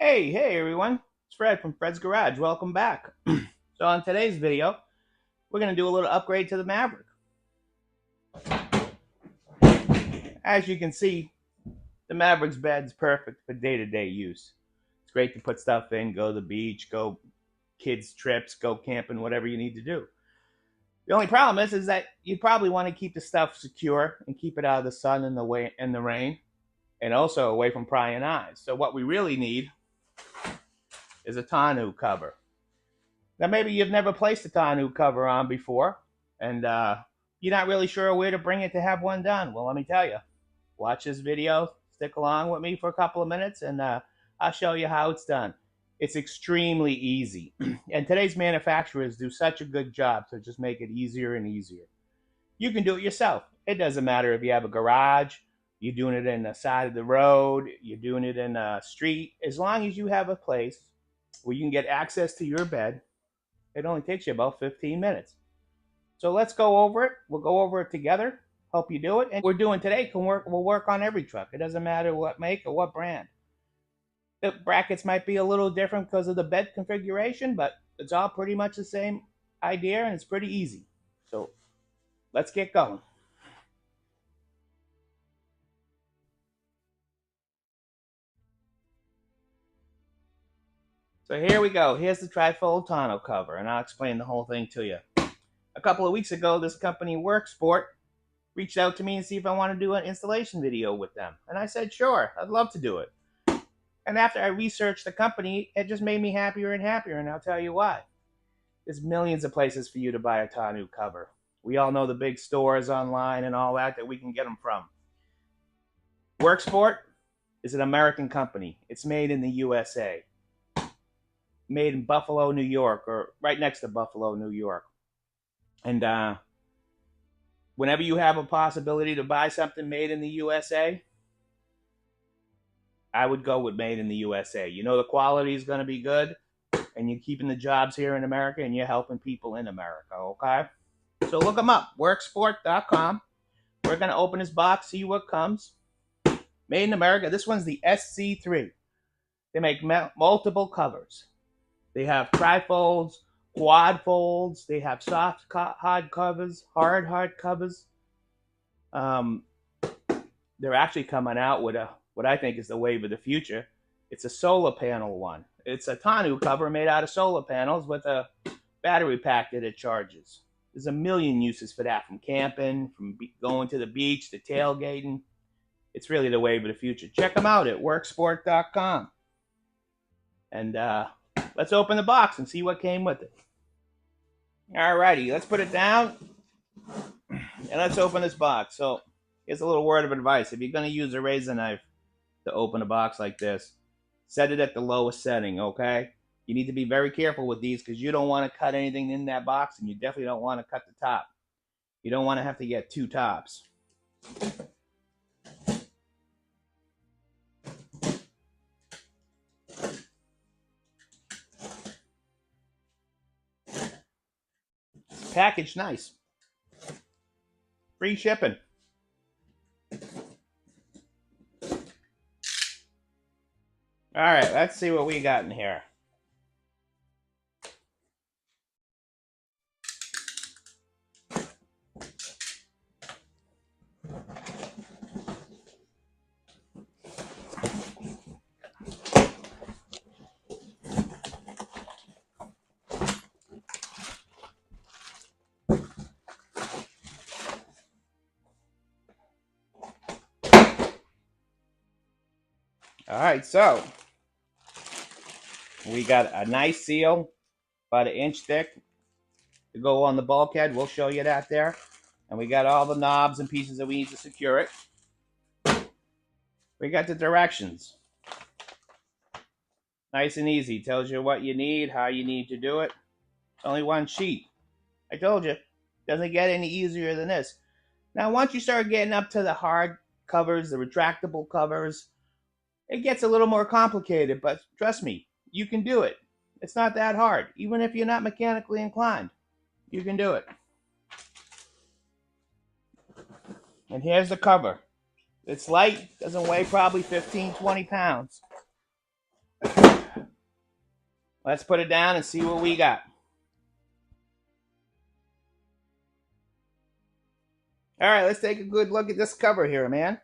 Hey everyone, it's Fred from Fred's Garage. Welcome back. So on today's video, we're going to do a little upgrade to the Maverick. As you can see, the Maverick's bed is perfect for day-to-day use. It's great to put stuff in, go to the beach, go kids trips, go camping, whatever you need to do. The only problem is that you probably want to keep the stuff secure and keep it out of the sun and the rain, and also away from prying eyes. So what we really need is a tonneau cover. Now maybe you've never placed a tonneau cover on before, and you're not really sure where to bring it to have one done. Well, let me tell you, watch this video, stick along with me for a couple of minutes, and I'll show you how it's done. It's extremely easy, and today's manufacturers do such a good job to just make it easier and easier. You can do it yourself. It doesn't matter if you have a garage, you're doing it in the side of the road, you're doing it in a street. As long as you have a place where you can get access to your bed, it only takes you about 15 minutes. So let's go over it. We'll go over it together, help you do it. And what we're doing today will work on every truck. It doesn't matter what make or what brand. The brackets might be a little different because of the bed configuration, but it's all pretty much the same idea, and it's pretty easy. So let's get going. So here we go. Here's the Trifold tonneau cover, and I'll explain the whole thing to you. A couple of weeks ago, this company, Worksport, reached out to me and see if I want to do an installation video with them. And I said, sure, I'd love to do it. And after I researched the company, it just made me happier and happier, and I'll tell you why. There's millions of places for you to buy a tonneau cover. We all know the big stores online and all that we can get them from. Worksport is an American company. It's made in the USA. Made in Buffalo, New York, or right next to Buffalo, New York. And whenever you have a possibility to buy something made in the USA, I would go with made in the USA. You know the quality is going to be good, and you're keeping the jobs here in America, and you're helping people in America, okay? So look them up, worksport.com. We're going to open this box, see what comes. Made in America. This one's the SC3. They make multiple covers. They have trifolds, quad folds. They have soft hard covers, hard covers. They're actually coming out with what I think is the wave of the future. It's a solar panel one. It's a tonneau cover made out of solar panels with a battery pack that it charges. There's a million uses for that, from camping, from going to the beach, to tailgating. It's really the wave of the future. Check them out at worksport.com. And let's open the box and see what came with it. Alrighty, let's put it down and let's open this box. So here's a little word of advice. If you're going to use a razor knife to open a box like this, set it at the lowest setting, okay? You need to be very careful with these because you don't want to cut anything in that box, and you definitely don't want to cut the top. You don't want to have to get two tops. Packaged nice. Free shipping. All right, let's see what we got in here. All right, so we got a nice seal, about 1 inch thick, to go on the bulkhead. We'll show you that there. And we got all the knobs and pieces that we need to secure it. We got the directions. Nice and easy. Tells you what you need, how you need to do it. It's only one sheet. I told you, doesn't get any easier than this. Now, once you start getting up to the hard covers, the retractable covers, it gets a little more complicated, but trust me, you can do it. It's not that hard. Even if you're not mechanically inclined, you can do it. And here's the cover. It's light, doesn't weigh probably 15, 20 pounds. Let's put it down and see what we got. All right, let's take a good look at this cover here, man.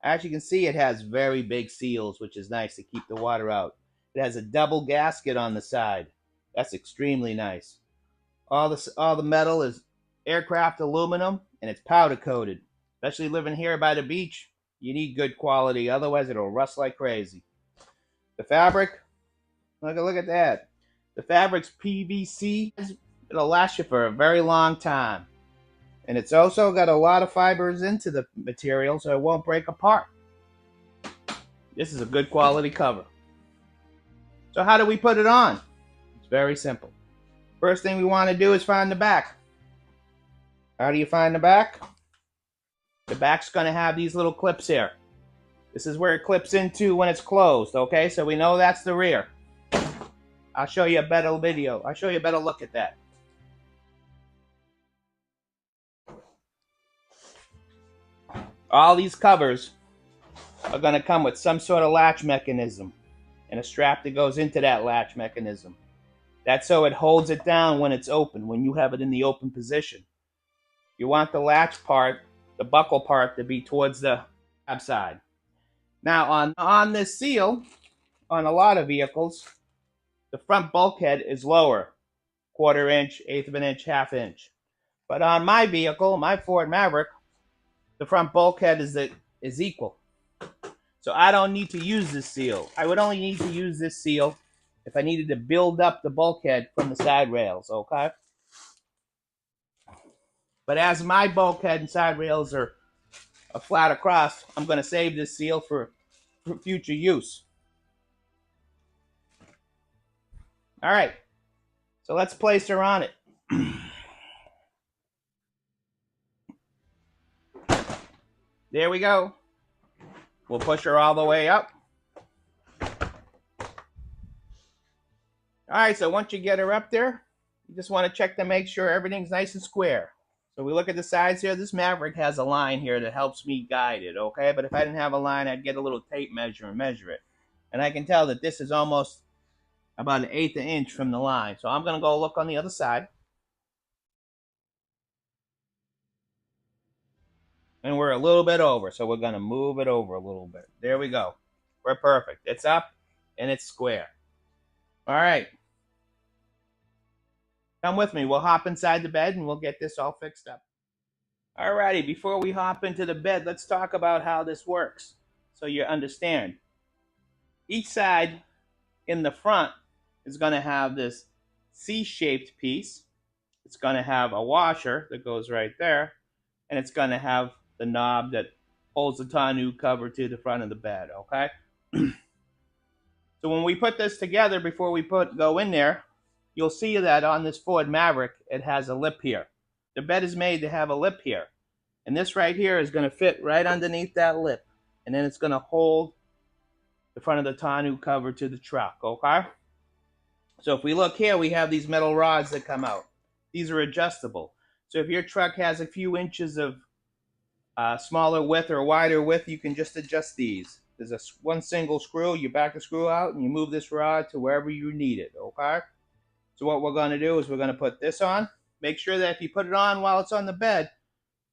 As you can see, it has very big seals, which is nice to keep the water out. It has a double gasket on the side. That's extremely nice. All the metal is aircraft aluminum, and it's powder coated. Especially living here by the beach, you need good quality, otherwise it'll rust like crazy. The fabric, look at that. The fabric's PVC. It'll last you for a very long time. And it's also got a lot of fibers into the material, so it won't break apart. This is a good quality cover. So how do we put it on? It's very simple. First thing we want to do is find the back. How do you find the back? The back's going to have these little clips here. This is where it clips into when it's closed, okay? So we know that's the rear. I'll show you a better video. I'll show you a better look at that. All these covers are going to come with some sort of latch mechanism and a strap that goes into that latch mechanism. That's so it holds it down when it's open, when you have it in the open position. You want the latch part, the buckle part, to be towards the cab side. Now on this seal, on a lot of vehicles, the front bulkhead is lower, 1/4 inch, 1/8 of an inch, 1/2 inch. But on my vehicle, my Ford Maverick, the front bulkhead is equal. So I don't need to use this seal. I would only need to use this seal if I needed to build up the bulkhead from the side rails, okay? But as my bulkhead and side rails are flat across, I'm going to save this seal for future use. All right, so let's place her on it. There we go. We'll push her all the way up. All right, so once you get her up there, you just want to check to make sure everything's nice and square. So we look at the sides here. This Maverick has a line here that helps me guide it, okay? But if I didn't have a line, I'd get a little tape measure and measure it. And I can tell that this is almost about 1/8 inch from the line. So I'm going to go look on the other side. And we're a little bit over, so we're going to move it over a little bit. There we go. We're perfect. It's up and it's square. All right. Come with me. We'll hop inside the bed and we'll get this all fixed up. All righty. Before we hop into the bed, let's talk about how this works so you understand. Each side in the front is going to have this C-shaped piece. It's going to have a washer that goes right there, and it's going to have the knob that holds the tonneau cover to the front of the bed, okay? So when we put this together, before we go in there, you'll see that on this Ford Maverick, it has a lip here. The bed is made to have a lip here. And this right here is going to fit right underneath that lip. And then it's going to hold the front of the tonneau cover to the truck, okay? So if we look here, we have these metal rods that come out. These are adjustable. So if your truck has a few inches of smaller width or wider width, you can just adjust these. There's one single screw. You back the screw out and you move this rod to wherever you need it, okay? So what we're going to do is we're going to put this on. Make sure that if you put it on while it's on the bed,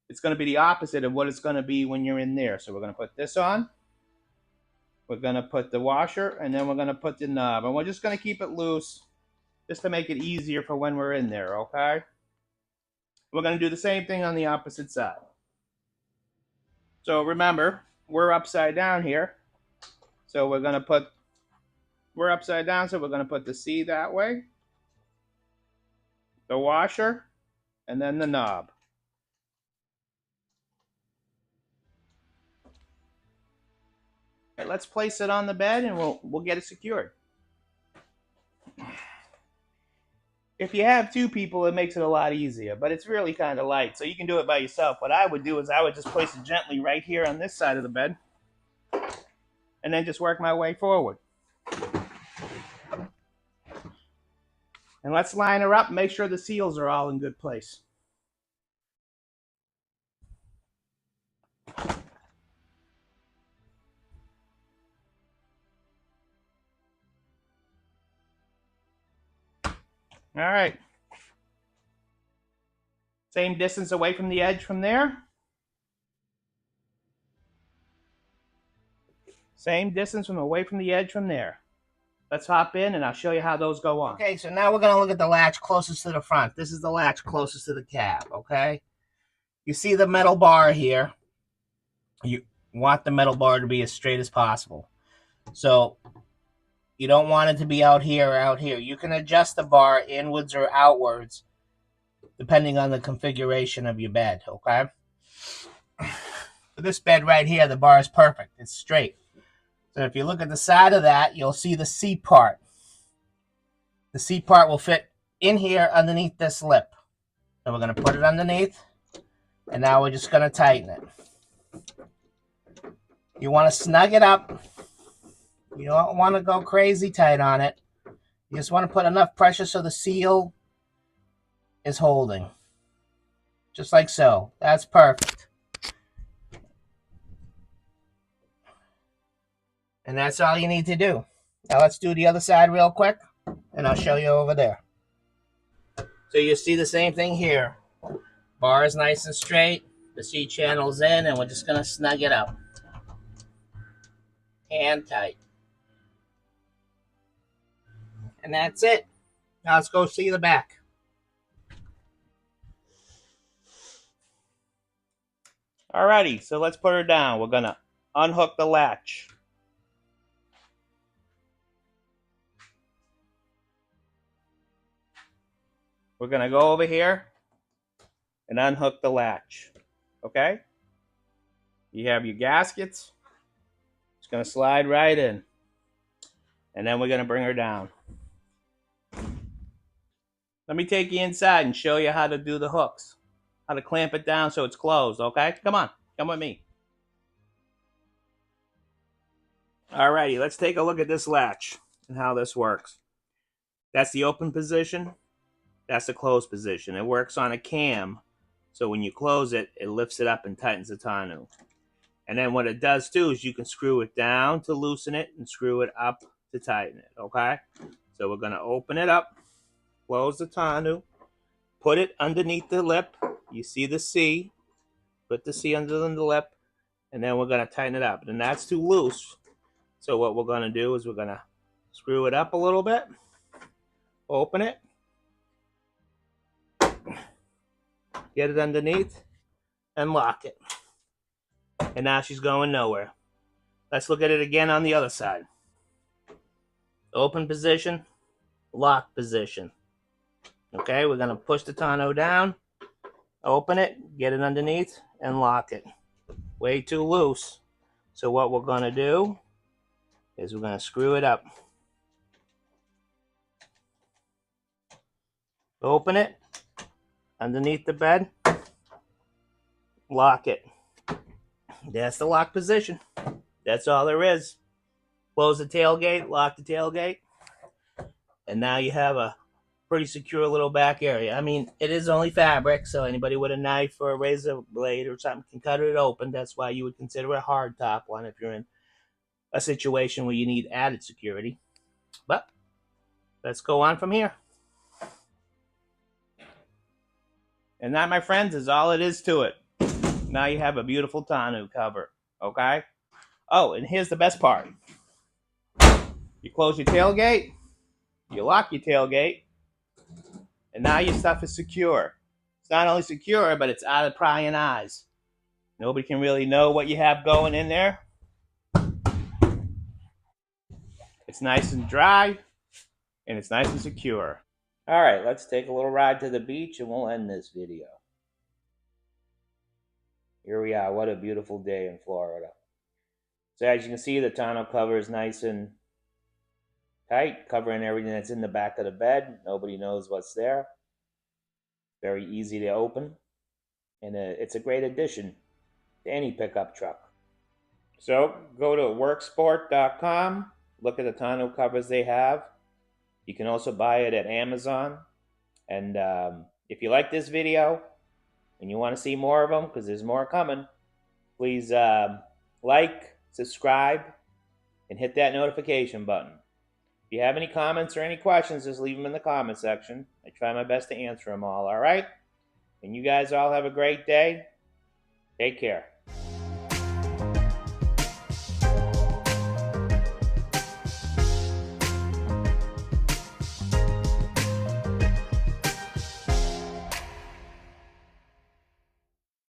it's going to be the opposite of what it's going to be when you're in there. So we're going to put this on. We're going to put the washer, and then we're going to put the knob. And we're just going to keep it loose just to make it easier for when we're in there, okay? We're going to do the same thing on the opposite side. So remember, we're upside down here. So we're upside down, so we're going to put the C that way, the washer, and then the knob. Okay, let's place it on the bed and we'll get it secured. If you have two people, it makes it a lot easier, but it's really kind of light, so you can do it by yourself. What I would do is I would just place it gently right here on this side of the bed and then just work my way forward. And let's line her up and make sure the seals are all in good place. All right. Same distance away from the edge from there. Same distance from away from the edge from there. Let's hop in and I'll show you how those go on. Okay, so now we're going to look at the latch closest to the front. This is the latch closest to the cab, okay? You see the metal bar here. You want the metal bar to be as straight as possible. So you don't want it to be out here or out here. You can adjust the bar inwards or outwards depending on the configuration of your bed, okay? For this bed right here, the bar is perfect. It's straight. So if you look at the side of that, you'll see the C part. The C part will fit in here underneath this lip. So we're going to put it underneath, and now we're just going to tighten it. You want to snug it up. You don't want to go crazy tight on it. You just want to put enough pressure so the seal is holding. Just like so. That's perfect. And that's all you need to do. Now let's do the other side real quick, and I'll show you over there. So you see the same thing here. Bar is nice and straight. The C channel's in, and we're just going to snug it up. And tight. And that's it. Now let's go see the back. Alrighty, so let's put her down. We're going to unhook the latch. We're going to go over here and unhook the latch. Okay? You have your gaskets. It's going to slide right in. And then we're going to bring her down. Let me take you inside and show you how to do the hooks. How to clamp it down so it's closed, okay? Come on. Come with me. Alrighty, let's take a look at this latch and how this works. That's the open position. That's the closed position. It works on a cam. So when you close it, it lifts it up and tightens the tonneau. And then what it does too is you can screw it down to loosen it and screw it up to tighten it, okay? So we're going to open it up, close the tonneau, put it underneath the lip. You see the C. Put the C under the lip, and then we're going to tighten it up. And that's too loose. So what we're going to do is we're going to screw it up a little bit, open it, get it underneath, and lock it. And now she's going nowhere. Let's look at it again on the other side. Open position, lock position. Okay, we're going to push the tonneau down, open it, get it underneath, and lock it. Way too loose. So what we're going to do is we're going to screw it up. Open it, underneath the bed, lock it. That's the lock position. That's all there is. Close the tailgate, lock the tailgate, and now you have a pretty secure little back area. I mean, it is only fabric, so anybody with a knife or a razor blade or something can cut it open. That's why you would consider a hard top one if you're in a situation where you need added security. But let's go on from here. And that, my friends, is all it is to it. Now you have a beautiful tonneau cover, okay? Oh, and here's the best part. You close your tailgate, you lock your tailgate, and now your stuff is secure. It's not only secure, but it's out of prying eyes. Nobody can really know what you have going in there. It's nice and dry, and it's nice and secure. All right, let's take a little ride to the beach, and we'll end this video. Here we are. What a beautiful day in Florida. So as you can see, the tonneau cover is nice and tight, covering everything that's in the back of the bed. Nobody knows what's there. Very easy to open. And it's a great addition to any pickup truck. So go to worksport.com. Look at the tonneau covers they have. You can also buy it at Amazon. And if you like this video and you want to see more of them, because there's more coming, please like, subscribe, and hit that notification button. If you have any comments or any questions, just leave them in the comment section. I try my best to answer them all right? And you guys all have a great day. Take care.